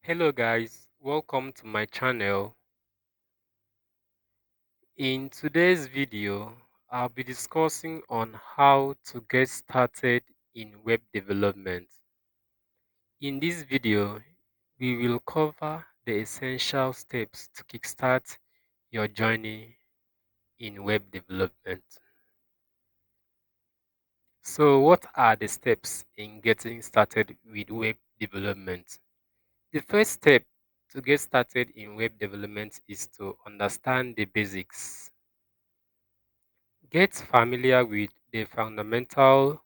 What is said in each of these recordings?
Hello guys, welcome to my channel. In today's video, I'll be discussing on how to get started in web development. In this video, we will cover the essential steps to kickstart your journey in web development. So what are the steps in getting started with web development? The first step to get started in web development is to understand the basics. Get familiar with the fundamental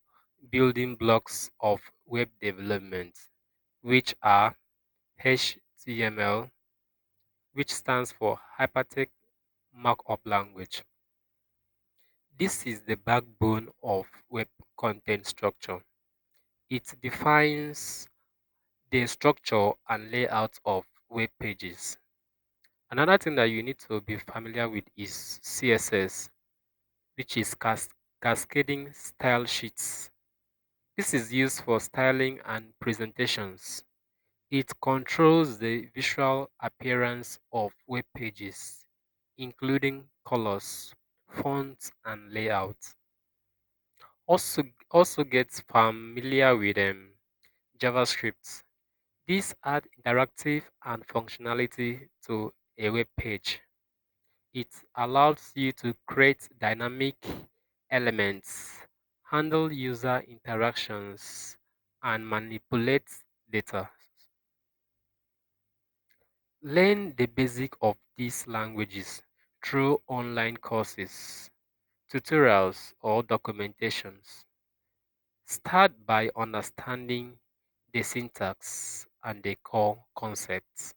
building blocks of web development, which are HTML, which stands for Hypertext Markup Language. This is the backbone of web content structure. It defines the structure and layout of web pages. Another thing that you need to be familiar with is CSS, which is cascading style sheets. This is used for styling and presentations. It controls the visual appearance of web pages, including colors, fonts, and layout. Also gets familiar with JavaScript. These add interactive and functionality to a web page. It allows you to create dynamic elements, handle user interactions, and manipulate data. Learn the basic of these languages through online courses, tutorials, or documentations. Start by understanding the syntax and the core concepts.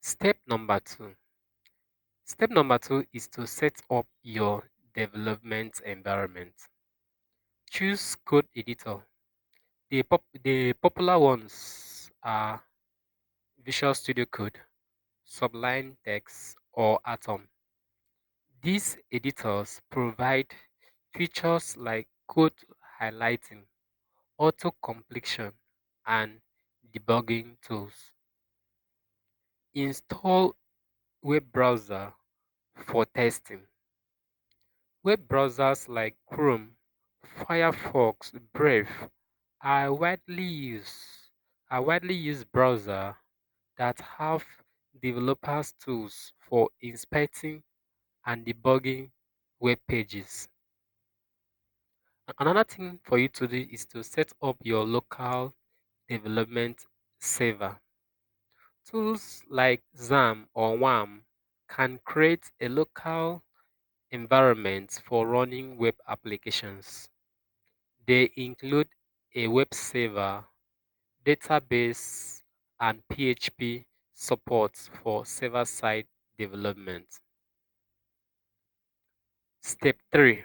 Step number two. Step number two is to set up your development environment. Choose code editor. The popular ones are Visual Studio Code, Sublime Text, or Atom. These editors provide features like code highlighting, auto completion, and debugging tools. Install web browser for testing. Web browsers like Chrome, Firefox, Brave are widely used browser that have developers tools for inspecting and debugging web pages. Another thing for you to do is to set up your local development server. Tools like XAMPP or WAM can create a local environment for running web applications. They include a web server, database, and PHP support for server-side development. Step 3.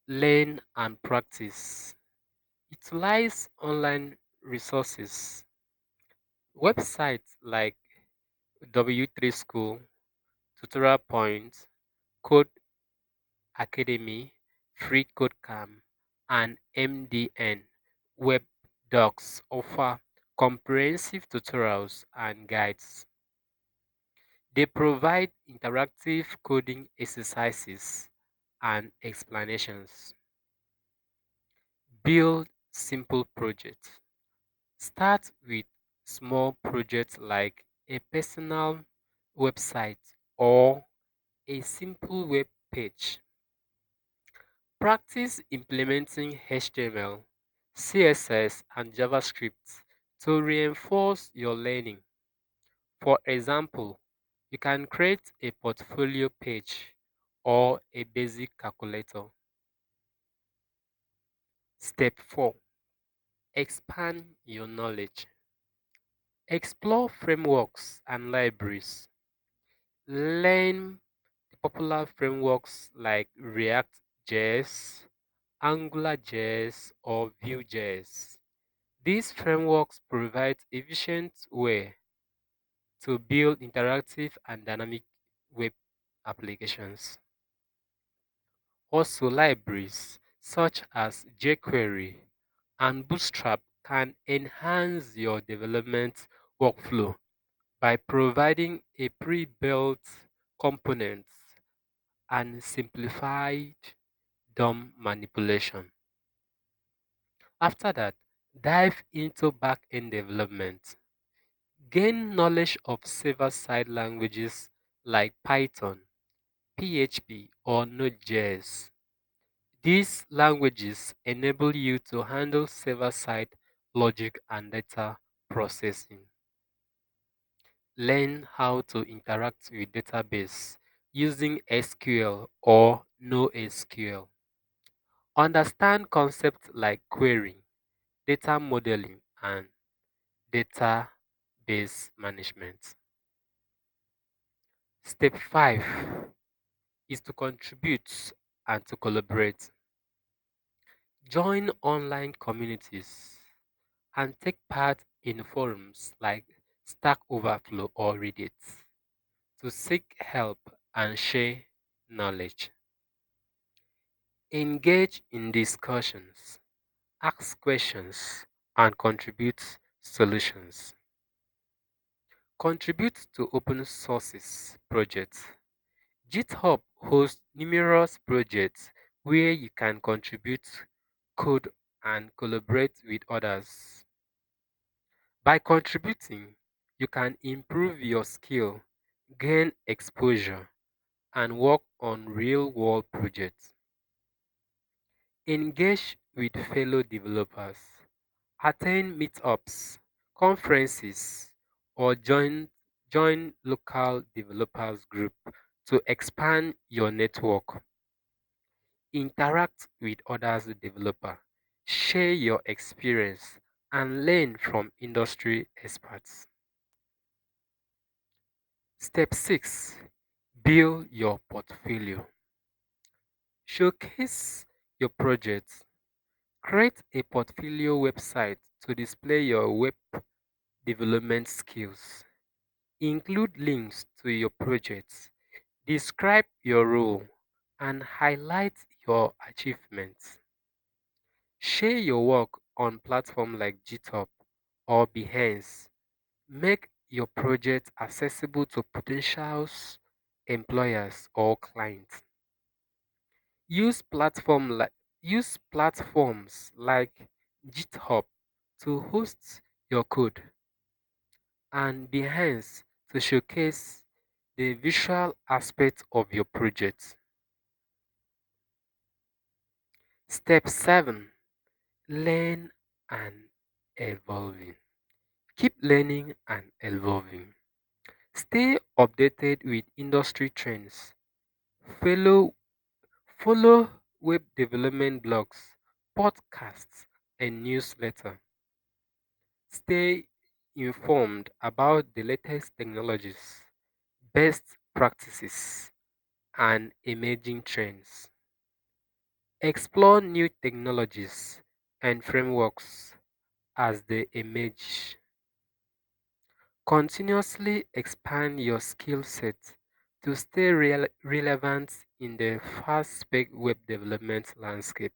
Learn and practice. Utilize online resources. Websites like W3 School, Tutorial Point, Code Academy, Free Codecamp, and MDN Web Docs offer comprehensive tutorials and guides. They provide interactive coding exercises and explanations. Build simple projects. Start with small projects like a personal website or a simple web page. Practice implementing HTML, CSS, and JavaScript to reinforce your learning. For example, you can create a portfolio page or a basic calculator. Step 4. Expand your knowledge. Explore frameworks and libraries. Learn the popular frameworks like React.js, AngularJS, or Vue.js. These frameworks provide efficient way to build interactive and dynamic web applications. Also, libraries such as jQuery and Bootstrap can enhance your development workflow by providing a pre-built components and simplified DOM manipulation. After that, dive into back-end development. Gain knowledge of server-side languages like Python, PHP, or Node.js. These languages enable you to handle server-side logic and data processing. Learn how to interact with database using SQL or NoSQL. Understand concepts like querying, data modeling, and database management. Step 5 is to contribute and to collaborate. Join online communities and take part in forums like Stack Overflow or Reddit to seek help and share knowledge. Engage in discussions, ask questions, and contribute solutions. Contribute to open sources projects. GitHub hosts numerous projects where you can contribute code and collaborate with others. By contributing, you can improve your skill, gain exposure, and work on real world projects. Engage with fellow developers. Attend meetups, conferences, or join local developers group to expand your network. Interact with others developers. Share your experience and learn from industry experts. Step 6. Build your portfolio. Showcase your projects. Create a portfolio website to display your web development skills. Include links to your projects. Describe your role and highlight your achievements. Share your work on platforms like GitHub or Behance. Make your project accessible to potential employers or clients. Use use platforms like GitHub to host your code and Behance to showcase the visual aspect of your project. Step 7. Learn and evolving. Keep learning and evolving. Stay updated with industry trends. Follow, follow web development blogs, podcasts, and newsletters. Stay informed about the latest technologies, best practices, and emerging trends. Explore new technologies and frameworks as they emerge. Continuously expand your skill set to stay relevant in the fast-paced web development landscape.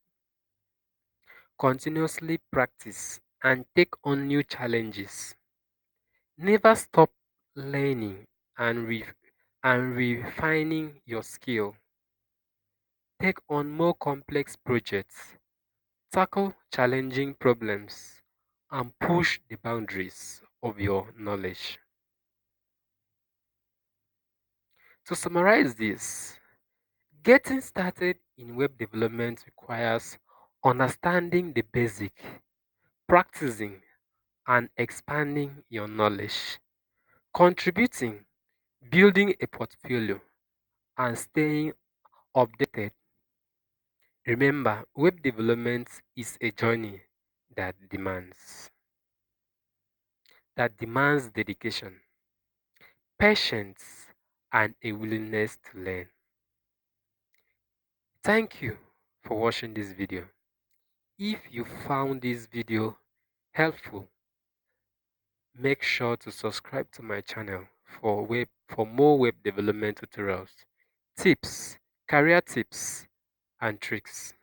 Continuously practice and take on new challenges. Never stop learning and refining your skill. Take on more complex projects, tackle challenging problems, and push the boundaries of your knowledge. To summarize this, getting started in web development requires understanding the basic, practicing, and expanding your knowledge, contributing, building a portfolio, and staying updated. Remember, web development is a journey that demands dedication, patience, and a willingness to learn. Thank you for watching this video. If you found this video helpful, make sure to subscribe to my channel for more web development tutorials, tips, career tips, and tricks.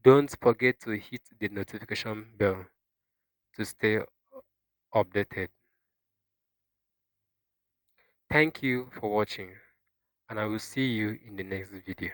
Don't forget to hit the notification bell to stay updated. Thank you for watching, and I will see you in the next video.